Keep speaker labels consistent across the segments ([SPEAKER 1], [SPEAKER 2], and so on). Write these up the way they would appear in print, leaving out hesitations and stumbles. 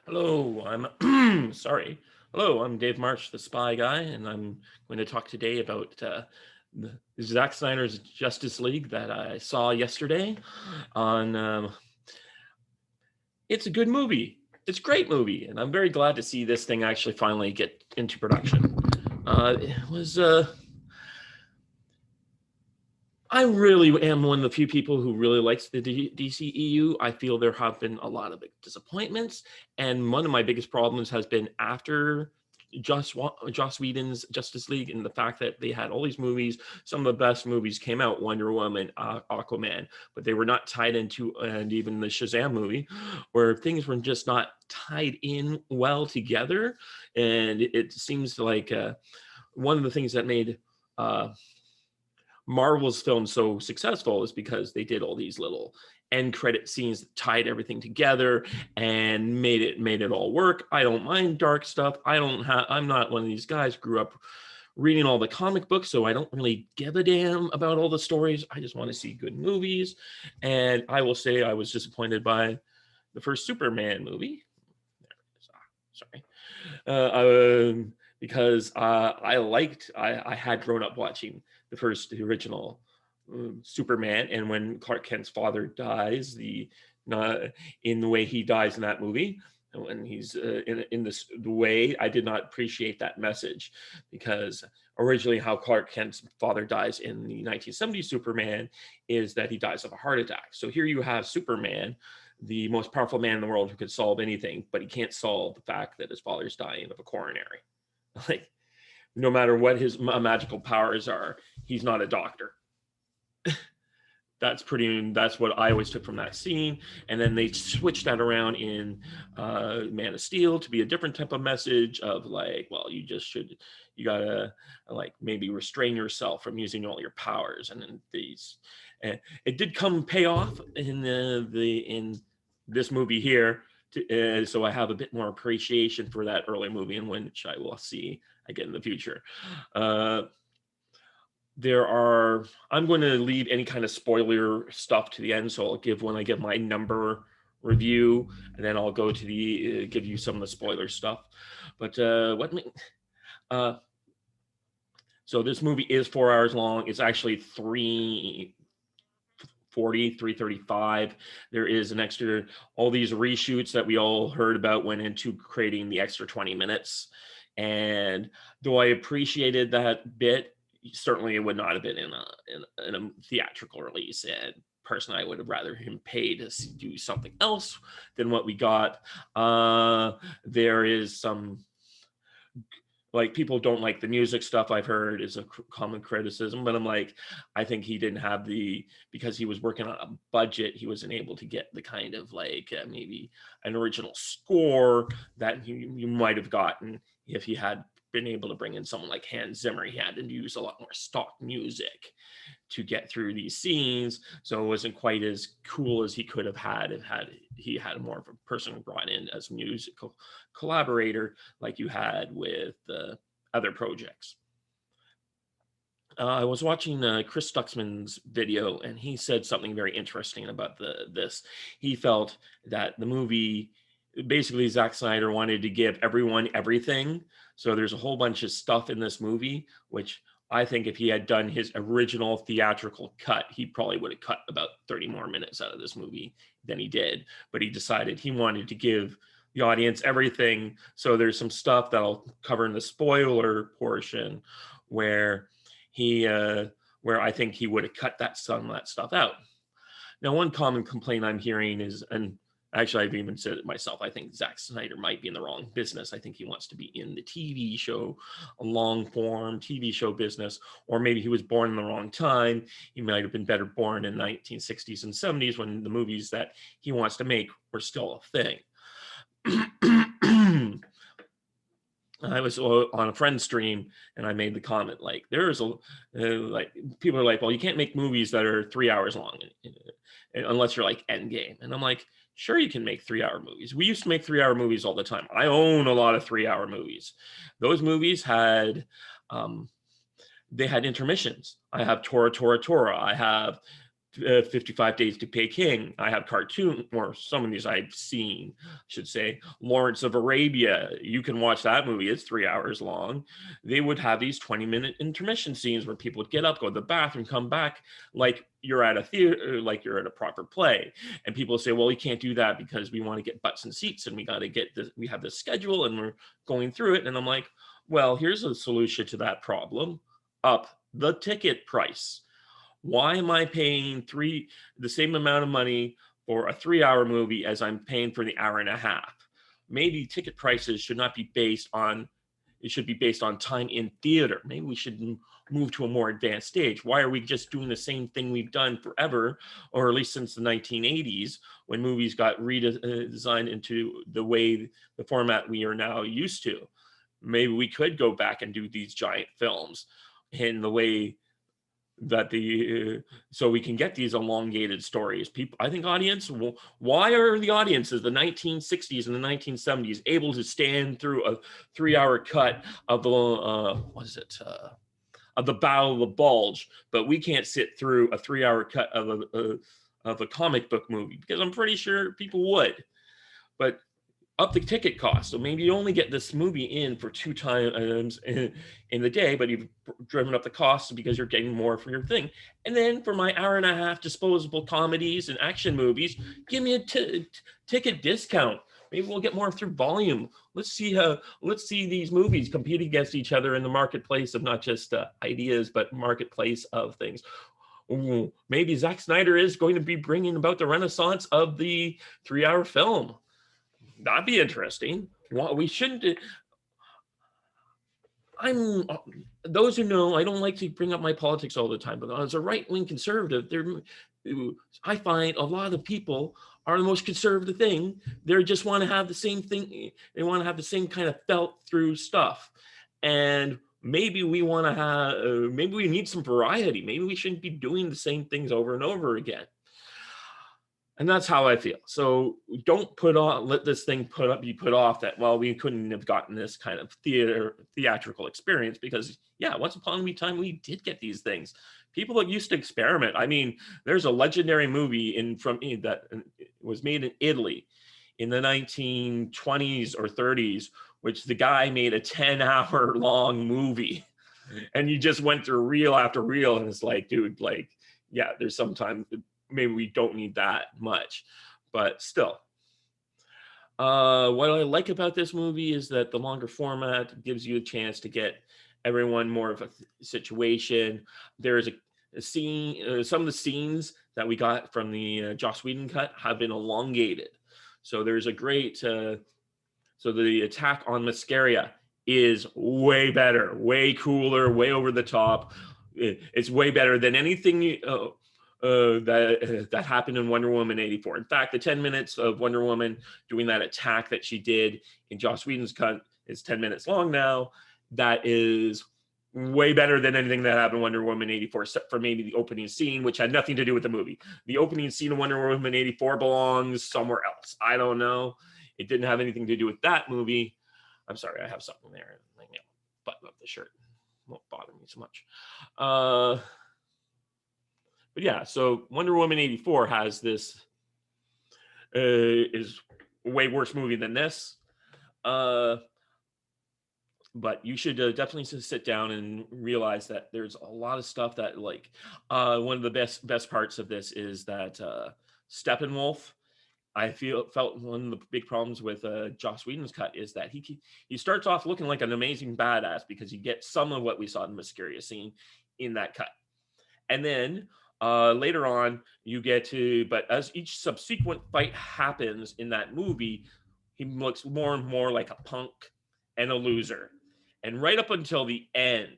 [SPEAKER 1] Hello, I'm sorry. Hello, I'm Dave March, the Spy Guy, and I'm going to talk today about the Zack Snyder's Justice League that I saw yesterday. On It's a good movie. It's a great movie, and I'm very glad to see this thing actually finally get into production. It was I really am one of the few people who really likes the DCEU. I feel there have been a lot of big disappointments, and one of my biggest problems has been after Joss Whedon's Justice League and the fact that they had all these movies. Some of the best movies came out: Wonder Woman, Aquaman, but they were not tied into, and even the Shazam movie, where things were just not tied in well together. And it seems like one of the things that made uh, Marvel's film so successful is because they did all these little end credit scenes that tied everything together and made it all work. I don't mind dark stuff. I'm not one of these guys grew up reading all the comic books, so I don't really give a damn about all the stories. I just want to see good movies. And I will say I was disappointed by the first Superman movie. Sorry. Because I had grown up watching the original Superman, and when Clark Kent's father dies, in the way he dies in that movie, when he's in this the way, I did not appreciate that message, because originally how Clark Kent's father dies in the 1970s Superman is that he dies of a heart attack. So here you have Superman, the most powerful man in the world who could solve anything, but he can't solve the fact that his father's dying of a coronary. Like, no matter what his magical powers are, he's not a doctor. That's what I always took from that scene. And then they switched that around in Man of Steel to be a different type of message of like, well, you gotta like maybe restrain yourself from using all your powers. And then it did come pay off in this movie here. So I have a bit more appreciation for that early movie, in which I will see again in the future. Uh, I'm going to leave any kind of spoiler stuff to the end, so I'll give when I give my number review, and then I'll go to the give you some of the spoiler stuff. But uh so this movie is 4 hours long. It's actually 3:40, 3:35. There is an extra, all these reshoots that we all heard about went into creating the extra 20 minutes. And though I appreciated that bit, certainly it would not have been in a theatrical release. And personally, I would have rather him pay to do something else than what we got. There is some, like, people don't like the music stuff, I've heard is a common criticism, but I'm like, I think he didn't have because he was working on a budget, he wasn't able to get the kind of like maybe an original score that you might have gotten if he had been able to bring in someone like Hans Zimmer. He had to use a lot more stock music to get through these scenes, so it wasn't quite as cool as he could have had if he had more of a person brought in as a musical collaborator like you had with the other projects. I was watching Chris Stuxman's video, and he said something very interesting about this. He felt that the movie, basically, Zack Snyder wanted to give everyone everything. So there's a whole bunch of stuff in this movie, which I think if he had done his original theatrical cut, he probably would have cut about 30 more minutes out of this movie than he did. But he decided he wanted to give the audience everything. So there's some stuff that I'll cover in the spoiler portion where where I think he would have cut some of that stuff out. Now, one common complaint I'm hearing is, and actually I've even said it myself, I think Zack Snyder might be in the wrong business. I think he wants to be in the TV show, a long form TV show business, or maybe he was born in the wrong time. He might have been better born in the 1960s and 70s when the movies that he wants to make were still a thing. I was on a friend's stream, and I made the comment like, there's like, people are like, well, you can't make movies that are 3 hours long unless you're like Endgame. And I'm like, sure, you can make 3 hour movies. We used to make 3 hour movies all the time. I own a lot of 3 hour movies. Those movies they had intermissions. I have Tora Tora Tora. I have 55 Days to Peking. I have cartoon, or some of these I've seen, I should say. Lawrence of Arabia. You can watch that movie. It's 3 hours long. They would have these 20-minute intermission scenes where people would get up, go to the bathroom, come back, like you're at a theater, like you're at a proper play. And people say, well, we can't do that because we want to get butts and seats, and we got to get this, we have this schedule and we're going through it. And I'm like, well, here's a solution to that problem. Up the ticket price. Why am I paying the same amount of money for a 3-hour movie as I'm paying for the hour and a half? Maybe ticket prices should not be based on, it should be based on time in theater. Maybe we should move to a more advanced stage. Why are we just doing the same thing we've done forever, or at least since the 1980s, when movies got redesigned into the format we are now used to? Maybe we could go back and do these giant films in the way that so we can get these elongated stories. People, I think why are the audiences, the 1960s and the 1970s, able to stand through a 3-hour cut of the of the Battle of the Bulge, but we can't sit through a 3-hour cut of a comic book movie? Because I'm pretty sure people would. But up the ticket cost. So maybe you only get this movie in for 2 times in the day, but you've driven up the cost because you're getting more for your thing. And then for my hour and a half disposable comedies and action movies, give me a ticket discount. Maybe we'll get more through volume. Let's see these movies compete against each other in the marketplace of not just ideas, but marketplace of things. Ooh, maybe Zack Snyder is going to be bringing about the renaissance of the 3-hour film. That'd be interesting. Well, we shouldn't. Those who know, I don't like to bring up my politics all the time, but as a right-wing conservative, I find a lot of people are the most conservative thing. They just want to have the same thing. They want to have the same kind of felt through stuff. And maybe we want to have, maybe we need some variety. Maybe we shouldn't be doing the same things over and over again. And that's how I feel. So don't let this thing be put off that, well, we couldn't have gotten this kind of theatrical experience, because once upon a time we did get these things. People that used to experiment. I mean, there's a legendary movie that was made in Italy in the 1920s or 30s, which the guy made a 10-hour long movie, and you just went through reel after reel, and it's like, dude, like, yeah, there's sometimes maybe we don't need that much, but still. What I like about this movie is that the longer format gives you a chance to get everyone more of a situation. There's a scene, some of the scenes that we got from the Joss Whedon cut have been elongated. So there's a great, so the attack on Mascaria is way better, way cooler, way over the top. It's way better than anything that happened in Wonder Woman 84. In fact, the 10 minutes of Wonder Woman doing that attack that she did in Joss Whedon's cut is 10 minutes long now. That is way better than anything that happened in Wonder Woman 84, except for maybe the opening scene, which had nothing to do with the movie. The opening scene of Wonder Woman 84 belongs somewhere else. I don't know. It didn't have anything to do with that movie. I'm sorry, I have something there. Button up the shirt. Won't bother me so much. But yeah, so Wonder Woman 84 has this, is a way worse movie than this. But you should definitely sit down and realize that there's a lot of stuff that, like, one of the best parts of this is that Steppenwolf, I felt one of the big problems with Joss Whedon's cut is that he starts off looking like an amazing badass because you get some of what we saw in the Mascaria scene in that cut. And then later on, you get but as each subsequent fight happens in that movie, he looks more and more like a punk and a loser. And right up until the end,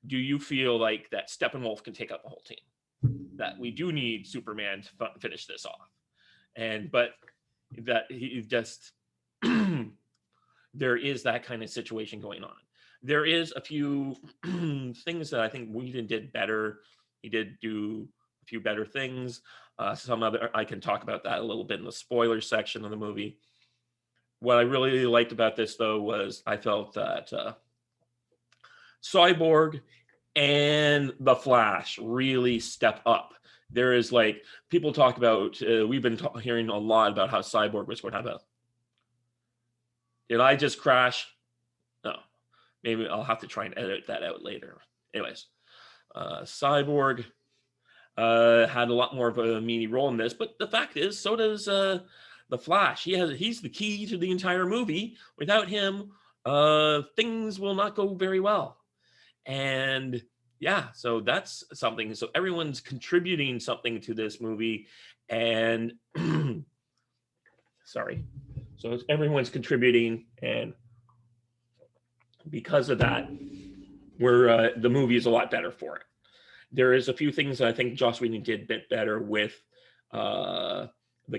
[SPEAKER 1] do you feel like that Steppenwolf can take out the whole team? That we do need Superman to finish this off. But that he just, there is that kind of situation going on. There is a few things that I think Whedon did better. He did do a few better things. Some other, I can talk about that a little bit in the spoiler section of the movie. What I really liked about this, though, was I felt that Cyborg and the Flash really step up There is like people talk about. We've been hearing a lot about how Cyborg was going to have a. Did I just crash? No, maybe I'll have to try and edit that out later. Anyways, Cyborg had a lot more of a meaty role in this, but the fact is, so does the Flash. He's the key to the entire movie. Without him, things will not go very well. And yeah, so that's something. So everyone's contributing something to this movie, and sorry. So everyone's contributing, and because of that, the movie is a lot better for it. There is a few things that I think Joss Whedon did a bit better with the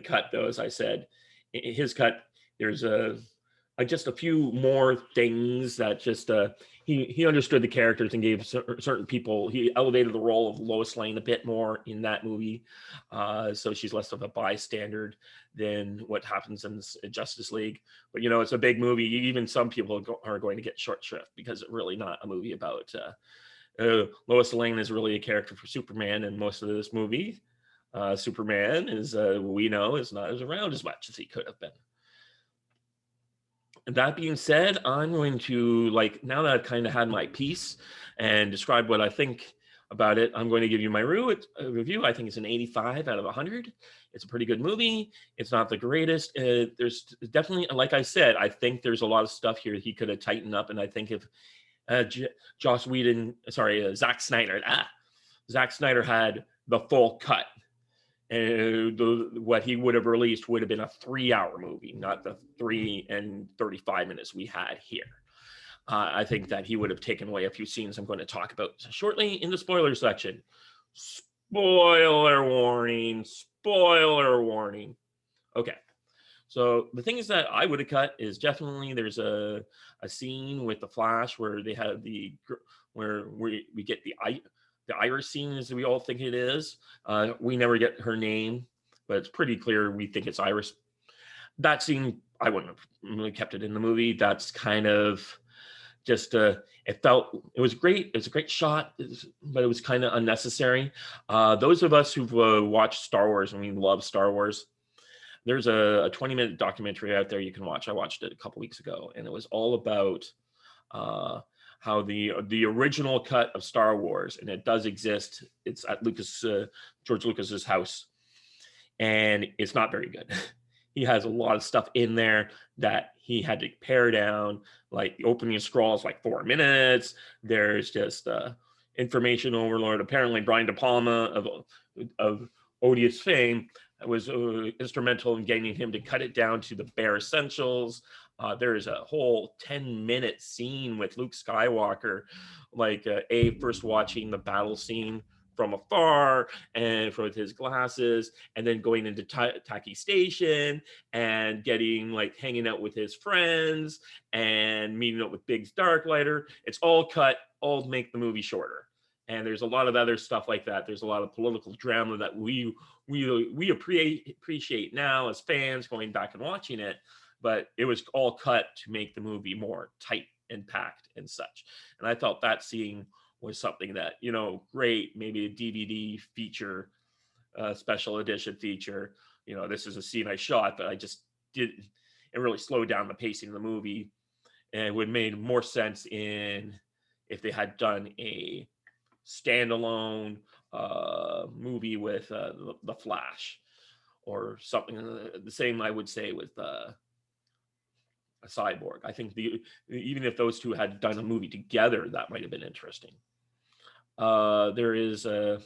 [SPEAKER 1] cut, though. As I said, in his cut, there's just a few more things that just he understood the characters and gave certain people. He elevated the role of Lois Lane a bit more in that movie, so she's less of a bystander than what happens in Justice League. But it's a big movie. Even some people are going to get short shrift because it's really not a movie about. Lois Lane is really a character for Superman, and most of this movie, Superman is we know is not as around as much as he could have been. That being said, I'm going to now that I've kind of had my piece and described what I think about it, I'm going to give you my review. I think it's an 85 out of 100. It's a pretty good movie. It's not the greatest. There's definitely, like I said, I think there's a lot of stuff here he could have tightened up, and I think if Zack Snyder. Zack Snyder had the full cut. And what he would have released would have been a 3-hour movie, not the 3 and 35 minutes we had here. I think that he would have taken away a few scenes I'm going to talk about shortly in the spoiler section. Spoiler warning. Spoiler warning. Okay. So the things that I would have cut is definitely there's a scene with the Flash where they have where we get the Iris scene, as we all think it is. We never get her name, but it's pretty clear we think it's Iris. That scene, I wouldn't have really kept it in the movie. That's kind of just it was great. It was a great shot, but it was kind of unnecessary. Those of us who've watched Star Wars, and we love Star Wars, there's a 20-minute documentary out there you can watch. I watched it a couple weeks ago, and it was all about how the original cut of Star Wars, and it does exist. It's at George Lucas's house, and it's not very good. He has a lot of stuff in there that he had to pare down. Like the opening scroll is like 4 minutes. There's just information overload. Apparently, Brian De Palma of odious fame was instrumental in getting him to cut it down to the bare essentials. There is a whole 10-minute scene with Luke Skywalker, first watching the battle scene from afar and with his glasses, and then going into Taki Station and getting hanging out with his friends and meeting up with Biggs Darklighter. It's all cut, all to make the movie shorter. And there's a lot of other stuff like that. There's a lot of political drama that we appreciate now as fans going back and watching it, but it was all cut to make the movie more tight and packed and such. And I felt that scene was something that, great, maybe a DVD feature, special edition feature. This is a scene I shot, but I just it really slowed down the pacing of the movie, and it would have made more sense if they had done a standalone movie with the Flash or something. The same I would say with a Cyborg. I think even if those two had done a movie together, that might have been interesting. There is a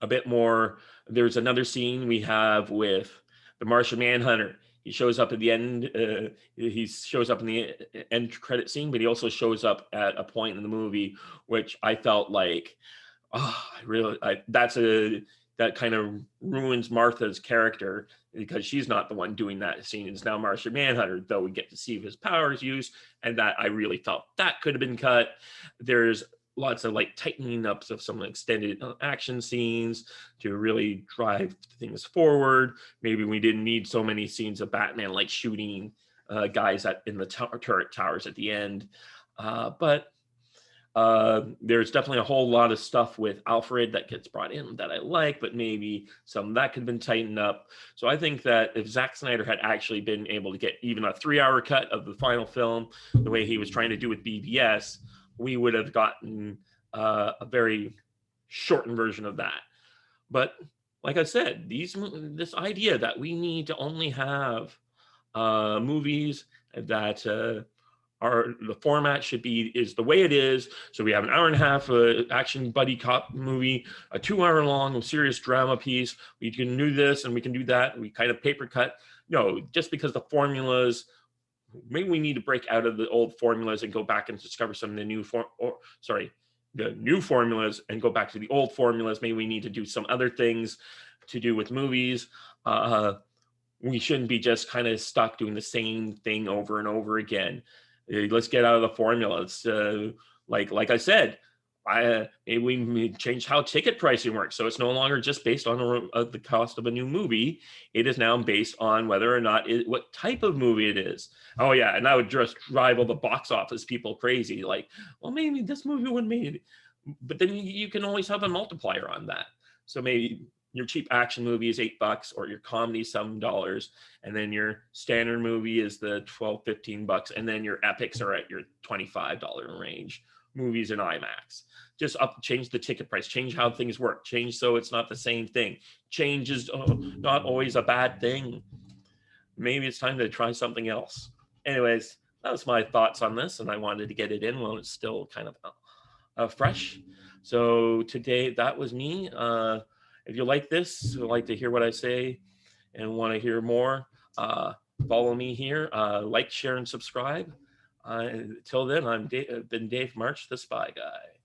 [SPEAKER 1] bit more. There's another scene we have with the Martian Manhunter. He shows up at the end. He shows up in the end credit scene, but he also shows up at a point in the movie, which I felt like, that kind of ruins Martha's character because she's not the one doing that scene. It's now Martian Manhunter, though we get to see his powers used, and that I really felt that could have been cut. There's lots of tightening ups of some extended action scenes to really drive things forward. Maybe we didn't need so many scenes of Batman shooting guys in the turret towers at the end. But There's definitely a whole lot of stuff with Alfred that gets brought in that I like, but maybe some of that could have been tightened up. So I think that if Zack Snyder had actually been able to get even a 3-hour cut of the final film, the way he was trying to do with BBS, we would have gotten a very shortened version of that. But like I said, this idea that we need to only have movies that the format should be is the way it is. So we have an hour and a half action buddy cop movie, a 2-hour long serious drama piece. We can do this and we can do that. We kind of paper cut. No, just because the formulas, maybe we need to break out of the old formulas and go back and discover some of the the new formulas and go back to the old formulas. Maybe we need to do some other things to do with movies. We shouldn't be just kind of stuck doing the same thing over and over again. Let's get out of the formula. It's like I said, maybe we change how ticket pricing works. So it's no longer just based on the cost of a new movie. It is now based on whether or not what type of movie it is. Oh yeah, and that would just drive all the box office people crazy. Like, well, maybe this movie wouldn't make it, but then you can always have a multiplier on that. So maybe your cheap action movie is $8, or your comedy $7, and then your standard movie is the $12-15, and then your epics are at your $25 range. Movies in IMAX. Just change the ticket price, change how things work, change so it's not the same thing. Change is not always a bad thing. Maybe it's time to try something else. Anyways, that was my thoughts on this, and I wanted to get it in while it's still kind of fresh. So today, that was me. If you like this, would like to hear what I say and want to hear more, follow me here. Like, share, and subscribe. Till then, I've been Dave March, the Spy Guy.